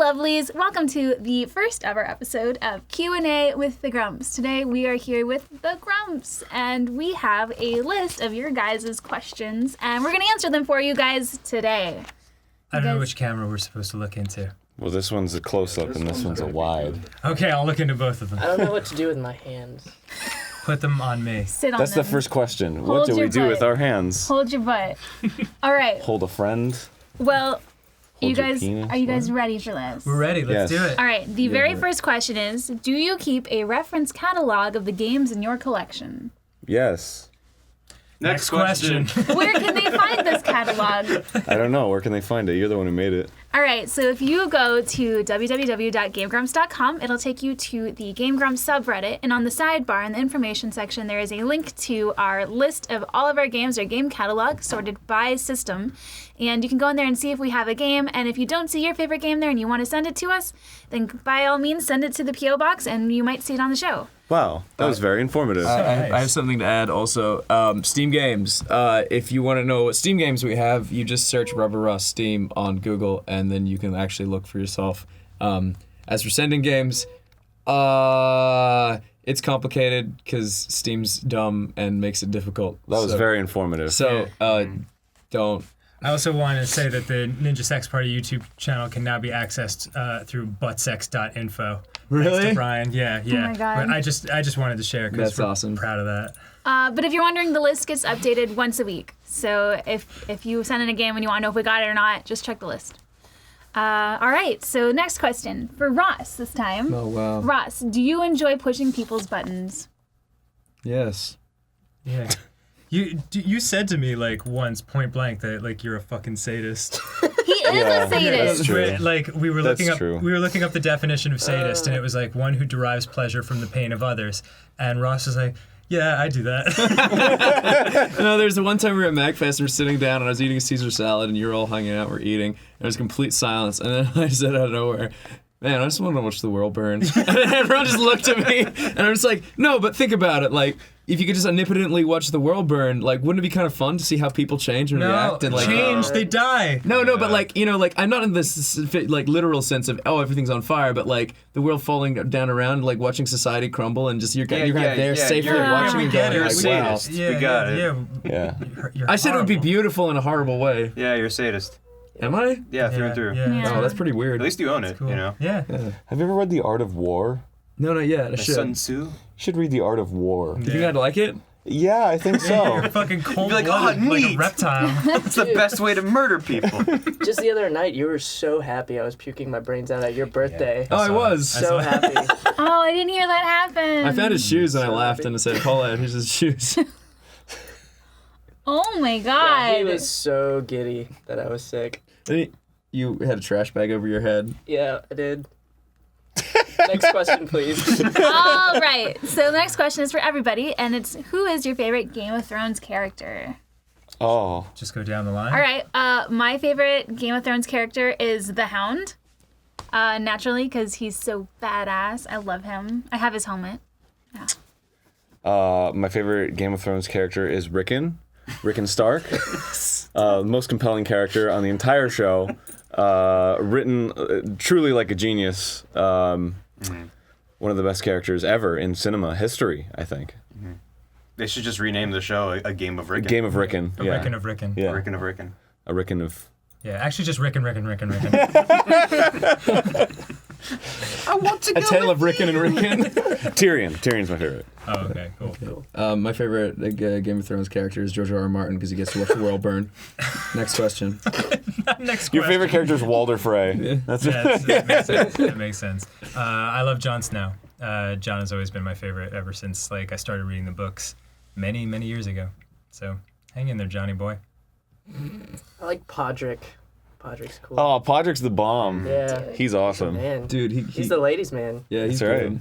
lovelies, welcome to the first ever episode of Q&A with the Grumps. Today we are here with the Grumps, and we have a list of your guys' questions, and we're going to answer them for you guys today. I don't know which camera we're supposed to look into. Well, this one's a close-up and this one's a wide. Okay, I'll look into both of them. I don't know what to do with my hands. Put them on me. Sit on That's them. the first question. Hold What do your we do butt. with our hands? Hold your butt. All right. Hold a friend? Well, Hold your guys, penis? are you guys ready for this? We're ready. Let's Yes. do it. All right. The very we're- first question is, do you keep a reference catalog of the games in your collection? Yes. Next question. Where can they find this catalog? I don't know. Where can they find it? You're the one who made it. All right, so if you go to www.gamegrumps.com, it'll take you to the Game Grumps subreddit, and on the sidebar in the information section, there is a link to our list of all of our games, our game catalog, sorted by system, and you can go in there and see if we have a game, and if you don't see your favorite game there and you want to send it to us, then by all means, send it to the P.O. Box, and you might see it on the show. Wow, that was very informative. I have something to add also. Steam games. If you want to know what Steam games we have, you just search Rubber Rust Steam on Google, and then you can actually look for yourself. As for sending games, it's complicated because Steam's dumb and makes it difficult. That was very informative. So don't. I also want to say that the Ninja Sex Party YouTube channel can now be accessed through buttsex.info. Really? Thanks to Brian. Yeah. my God. But I just wanted to share because That's we're awesome. proud of that. But if you're wondering, the list gets updated once a week. So if you send in a game and you want to know if we got it or not, just check the list. All right, so next question for Ross this time. Oh wow. Ross, do you enjoy pushing people's buttons? Yes. Yeah. You said to me like once point blank that like you're a fucking sadist. He is Yeah, a sadist. that's true. Like we were That's looking up true. we were looking up the definition of sadist, and it was like one who derives pleasure from the pain of others. And Ross was like, yeah, I do that. No, there's the one time we were at MagFest and we're sitting down and I was eating a Caesar salad and you were all hanging out, we're eating. And there was complete silence. And then I said out of nowhere, man, I just want to watch the world burn. And everyone just looked at me and I'm just like, no, but think about it. Like, if you could just omnipotently watch the world burn, like, wouldn't it be kind of fun to see how people change and No, react? And like, change, they die. No, but like, you know, like, I'm not in this like literal sense of, oh, everything's on fire, but like the world falling down around, like watching society crumble and just you're kind of there safely watching we and get going, it. like, You're a wow. sadist. We got it. Yeah. Yeah. I said it would be horrible. beautiful in a horrible way. Yeah, you're a sadist. Am I? Yeah, through and through. Yeah. Oh, that's pretty weird. At least you own it, Cool. you know. Yeah. Have you ever read The Art of War? No, not yet. I By should. Sun Tzu. You should read The Art of War. Do you think I'd like it? Yeah, I think so. You're fucking cold like, blooded, oh, like a neat. reptile. It's the best way to murder people. Just the other night, you were so happy I was puking my brains out at your birthday. Oh, I was. So happy. Oh, I didn't hear that happen. I found his shoes and I laughed and I said, pull out, here's his shoes. Oh my Yeah, god. he was so giddy that I was sick. You had a trash bag over your head. Yeah, I did. Next question, please. All right. So the next question is for everybody, and it's, who is your favorite Game of Thrones character? Oh. Just go down the line. All right. My favorite Game of Thrones character is the Hound. Naturally, because he's so badass. I love him. I have his helmet. My favorite Game of Thrones character is Rickon Stark. Most compelling character on the entire show. Written truly like a genius. One of the best characters ever in cinema history, I think. They should just rename the show a Game of Rickon. Game of Rickon. A Yeah. Rickon of Rickon. Yeah. Rickon of Rickon. A Rickon of... Yeah, actually just Rickon. I want to A tale of Rickon and Rickon. Tyrion. Tyrion's my favorite. Oh, okay, cool. My favorite Game of Thrones character is George R.R. Martin because he gets to watch the world burn. Next question. Next Your question. favorite character is Walder Frey. That's Yeah, that makes sense. That makes sense. I love Jon Snow. Jon has always been my favorite ever since like I started reading the books many, many years ago. So hang in there, Johnny boy. I like Podrick. Podrick's cool. Oh, Podrick's the bomb. Yeah. He's awesome. Man. Dude, He's the ladies' man. yeah, he's That's good.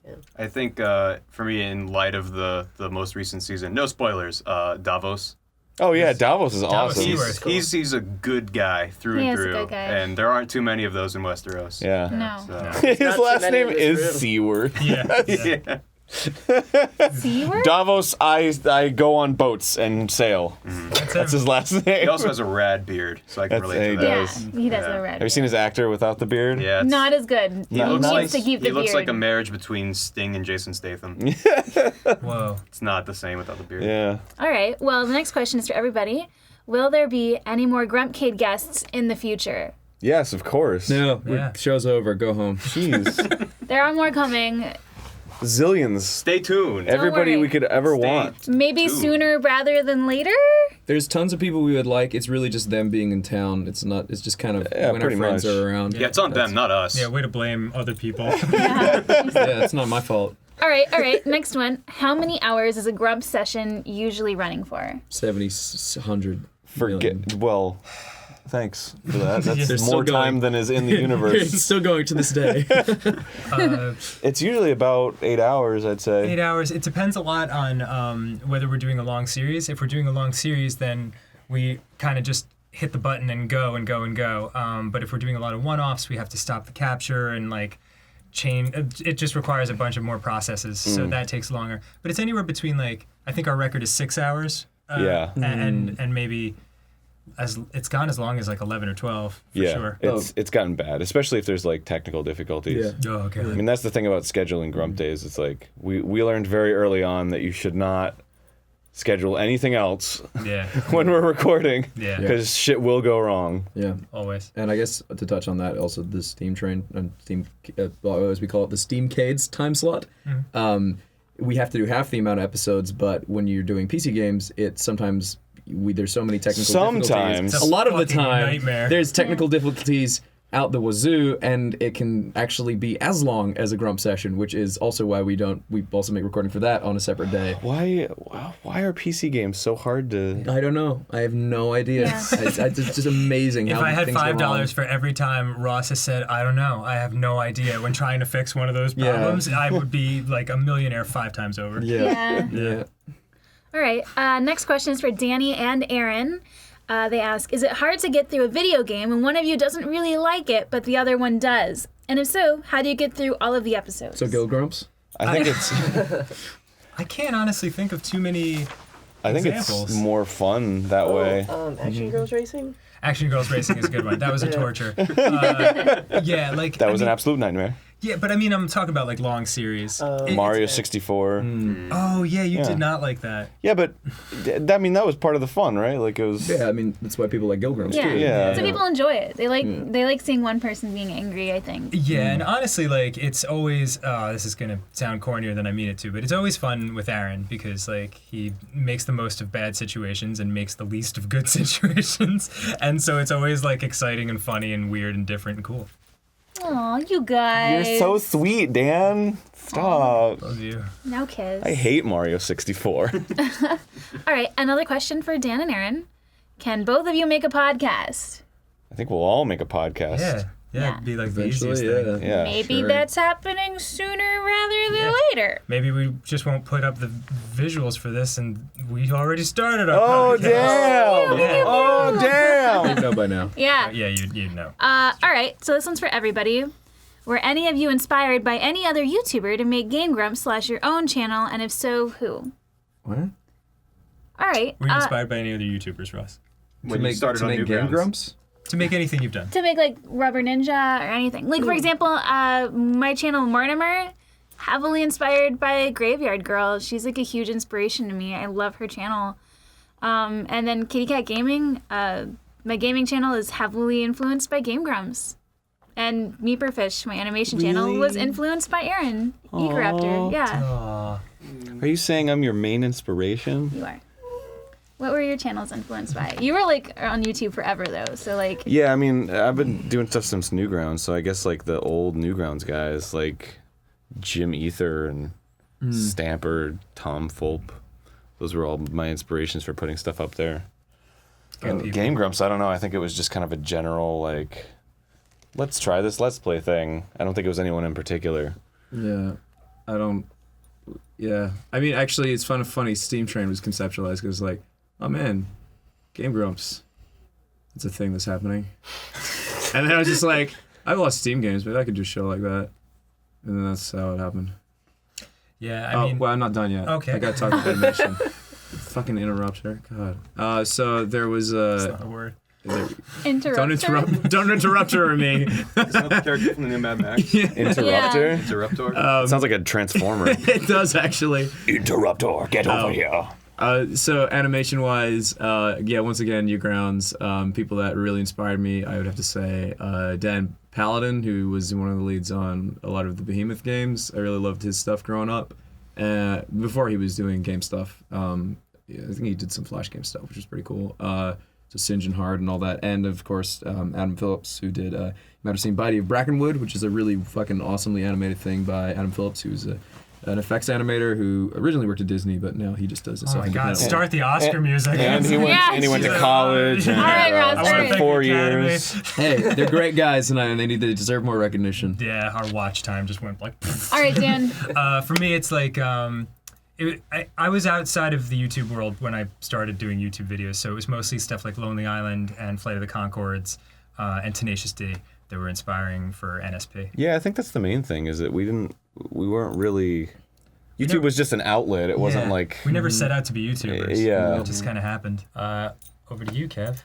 right. I think for me, in light of the most recent season, no spoilers, Davos. Oh, yeah, Davos is Davos, awesome. He's a good guy through He and is a through. good guy. And there aren't too many of those in Westeros. Yeah. No. So. His Not too last many name in this is room. Seaward. Yeah. Yeah. C-word? Davos, I go on boats and sail. That's his last name. He also has a rad beard, so I can That's- relate he to that. Yeah, does. he does Yeah. a red. Have you seen his actor without the beard? Yeah, it's- Not as good. He looks needs like, to keep the he looks beard. like a marriage between Sting and Jason Statham. Whoa. It's not the same without the beard. Yeah. All right. Well, the next question is for everybody. Will there be any more Grumpcade guests in the future? Yes, of course. No, Yeah. show's over. Go home. Jeez. There are more coming. Zillions. Stay tuned. Everybody worry. we could ever Stay want. Maybe Dude. sooner rather than later? There's tons of people we would like. It's really just them being in town. It's not. It's just kind of Yeah, when our pretty friends much. are around. Yeah, it's on them, not us. Yeah, way to blame other people. Yeah, it's not my fault. All right. Next one. How many hours is a Grump session usually running for? 70, 100. Forget. Well, thanks for that. That's They're still more time going. than is in the It's universe. still going to this day. It's usually about 8 hours, I'd say. 8 hours. It depends a lot on whether we're doing a long series. If we're doing a long series, then we kind of just hit the button and go and go and go. But if we're doing a lot of one-offs, we have to stop the capture and like chain. It just requires a bunch of more processes, so that takes longer. But it's anywhere between like I think our record is 6 hours. Yeah. And maybe it's gone as long as like 11 or 12 for Yeah, sure. it's gotten bad, especially if there's like technical difficulties. Yeah. Oh, okay. I mean, that's the thing about scheduling Grump days. It's like we learned very early on that you should not schedule anything else Yeah. when we're recording, Yeah. because shit will go wrong. Yeah. Always. And I guess to touch on that, also the Steam train and Steam, well, as we call it, the Steamcade's time slot. We have to do half the amount of episodes, but when you're doing PC games, it sometimes there's so many technical Sometimes. difficulties. It's A lot of the fucking time, nightmare. there's technical difficulties out the wazoo, and it can actually be as long as a Grump session, which is also why we also make recording for that on a separate day. Why are PC games so hard to? I don't know. I have no idea. Yeah. It's just amazing If how I had things go wrong. $5 for every time Ross has said, I don't know, I have no idea, when trying to fix one of those Yeah. problems, I would be like a millionaire 5 times over. Yeah. Yeah. All right. Next question is for Danny and Aaron. They ask, is it hard to get through a video game when one of you doesn't really like it, but the other one does? And if so, how do you get through all of the episodes? So go Grumps. I think it's I can't honestly think of too many it's examples. more fun that way. Action Girls Racing? Action Girls Racing is a good one. That was a torture. Yeah, like That was an I mean, absolute nightmare. Yeah, but I mean, I'm talking about like long series. Mario 64. Oh yeah, you Yeah. did not like that. Yeah, but I mean that was part of the fun, right? Like it was. Yeah, I mean that's why people like Go Grumps Yeah. too. Yeah. So people enjoy it. They like seeing one person being angry, I think. Yeah, and honestly, like it's always this is gonna sound cornier than I mean it to, but it's always fun with Aaron because like he makes the most of bad situations and makes the least of good situations, and so it's always like exciting and funny and weird and different and cool. Aw, you guys. You're so sweet, Dan. Stop. Love you. Now kiss. I hate Mario 64. All right, another question for Dan and Aaron. Can both of you make a podcast? I think we'll all make a podcast. Yeah, it'd be like the easiest thing. Yeah. Maybe sure. that's happening sooner rather than later. Maybe we just won't put up the visuals for this, and we already started our Oh podcast. damn! Yeah. Oh damn! You know by now. Yeah. Yeah, you'd know. All right, so this one's for everybody. Were any of you inspired by any other YouTuber to make Game Grumps / your own channel, and if so, who? What? All right. Were you inspired by any other YouTubers, Ross? When you started to on make New Game Grounds. Grumps? To make anything you've done. To make like Rubber Ninja or anything. Like for example, my channel Mortimer, heavily inspired by Graveyard Girl. She's like a huge inspiration to me. I love her channel. And then Kitty Cat Gaming, my gaming channel is heavily influenced by Game Grumps. And Meeperfish, my animation channel, was influenced by Aaron, Eageraptor. Yeah, Aw. Are you saying I'm your main inspiration? you are. What were your channels influenced by? You were like on YouTube forever though, so like Yeah, I mean, I've been doing stuff since Newgrounds, so I guess like the old Newgrounds guys, like Jim Ether and Stamper, Tom Fulp. Those were all my inspirations for putting stuff up there. Good people. Game Grumps, I don't know. I think it was just kind of a general like, let's try this Let's Play thing. I don't think it was anyone in particular. Yeah. I don't. Yeah. I mean, actually, it's funny. Steam Train was conceptualized because, like, oh man, Game Grumps. It's a thing that's happening. And then I was just like, I lost Steam games, but I could do a show like that. And then that's how it happened. Yeah, I mean, well, I'm not done yet. Okay. I gotta talk about animation. Fucking interrupt her. God. So there was that's not a word. Don't interrupt her or me. Isn't that the character from the new Mad Max? Interrupter. Interruptor. Sounds like a transformer. It does actually. Interruptor, get over here. So animation-wise, once again, Newgrounds, people that really inspired me, I would have to say Dan Paladin, who was one of the leads on a lot of the Behemoth games. I really loved his stuff growing up. Before he was doing game stuff, I think he did some Flash game stuff, which was pretty cool. So Singe and Hard and all that. And, of course, Adam Phillips, who did, you might have seen Body of Brackenwood, which is a really fucking awesomely animated thing by Adam Phillips, who's an effects animator who originally worked at Disney, but now he just does it. Oh my God! Start the Oscar music. And he went to college. And, All right, Ross. I went 4 years. Hey, they're great guys, and they deserve more recognition. Yeah, our watch time just went like. All right, Dan. For me, it's like I was outside of the YouTube world when I started doing YouTube videos, so it was mostly stuff like Lonely Island and Flight of the Conchords and Tenacious D that were inspiring for NSP. Yeah, I think that's the main thing is that we weren't really. YouTube was just an outlet. It wasn't like we never set out to be YouTubers. Yeah, it just kind of happened. Over to you, Kev.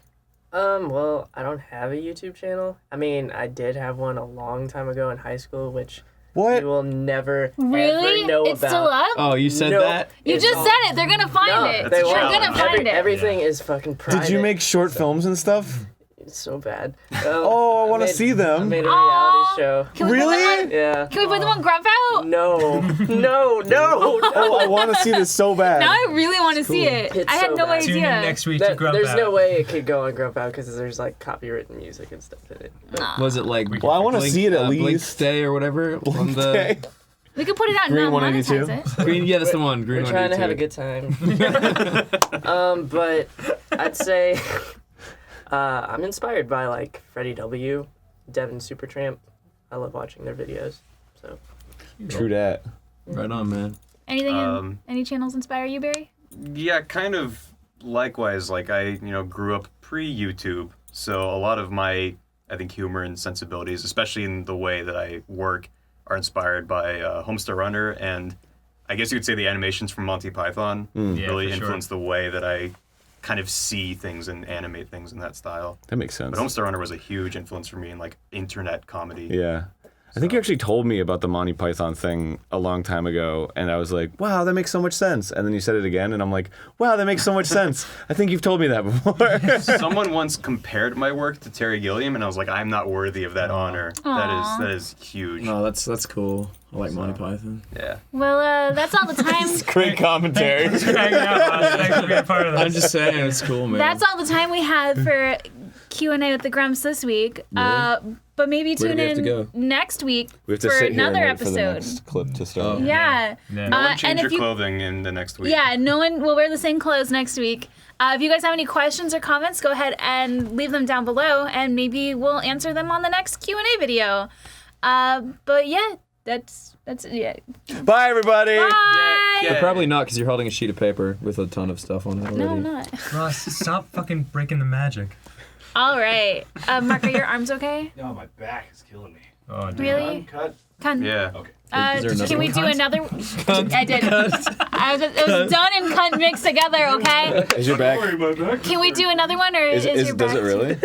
Well, I don't have a YouTube channel. I mean, I did have one a long time ago in high school, which What? you will never Really? ever know It's about. still up? Oh, you said No. that? You It's just all- said it. They're gonna find No, it. they They're won't. gonna find it. Everything is fucking private. Did you make short films and stuff? It's so bad. Oh, I want to made- see I them. made a Aw. reality show. Can we put them on? Really? Yeah. Can we put them on GrumpOut? No. Oh, I want to see this so bad. Now I really want to see it. It's I had so no bad. Tune in idea. next week to GrumpOut. There's no way it could go on GrumpOut because there's like copywritten music and stuff in it. Was it like? Well, I want to Blink- see it at Blink least. Stay or whatever on the Okay. We could put it out and Green not 182. monetize it. green. Yeah, that's the one. Green We're trying to have a good time. But I'd say I'm inspired by like Freddie W, Devin Supertramp. I love watching their videos. So True that. Right on, man. Anything? Any channels inspire you, Barry? Yeah, kind of likewise. Like I, grew up pre-YouTube, so a lot of my, I think, humor and sensibilities, especially in the way that I work, are inspired by Homestar Runner, and I guess you could say the animations from Monty Python Yeah, really for sure. influenced the way that I kind of see things and animate things in that style. That makes sense. But Homestar Runner was a huge influence for me in like internet comedy. Yeah. I think you actually told me about the Monty Python thing a long time ago, and I was like, wow, that makes so much sense. And then you said it again, and I'm like, wow, that makes so much sense. I think you've told me that before. Someone once compared my work to Terry Gilliam, and I was like, I'm not worthy of that honor. Aw. That is huge. No, that's cool. I like Monty Python. Yeah. Well, that's all the time. Great commentary. Thanks for hanging out, Ross. Thanks for being a part of this. I'm just saying, it's cool, man. That's all the time we have for Q&A with the Grumps this week. But maybe Where do tune we have to in go? next week We have to for sit here and another wait for the episode. next clip to start. Oh. Yeah. Yeah. No one and change if your you- clothing in the next week. Yeah, no one will wear the same clothes next week. If you guys have any questions or comments, go ahead and leave them down below, and maybe we'll answer them on the next Q&A video. But yeah, that's yeah. Bye, everybody. Bye. Yeah. But probably not, because you're holding a sheet of paper with a ton of stuff on it already. No, I'm not. Ross, stop fucking breaking the magic. All right. Mark, are your arms okay? No, my back is killing me. Oh, dude. Really? Cut. Cunt. Yeah. Okay. Is there another Can we one? do another? I did. It was done and cunt mixed together. Okay. Is your back? Sorry, my back. Can we do another one, or is your Does back it really?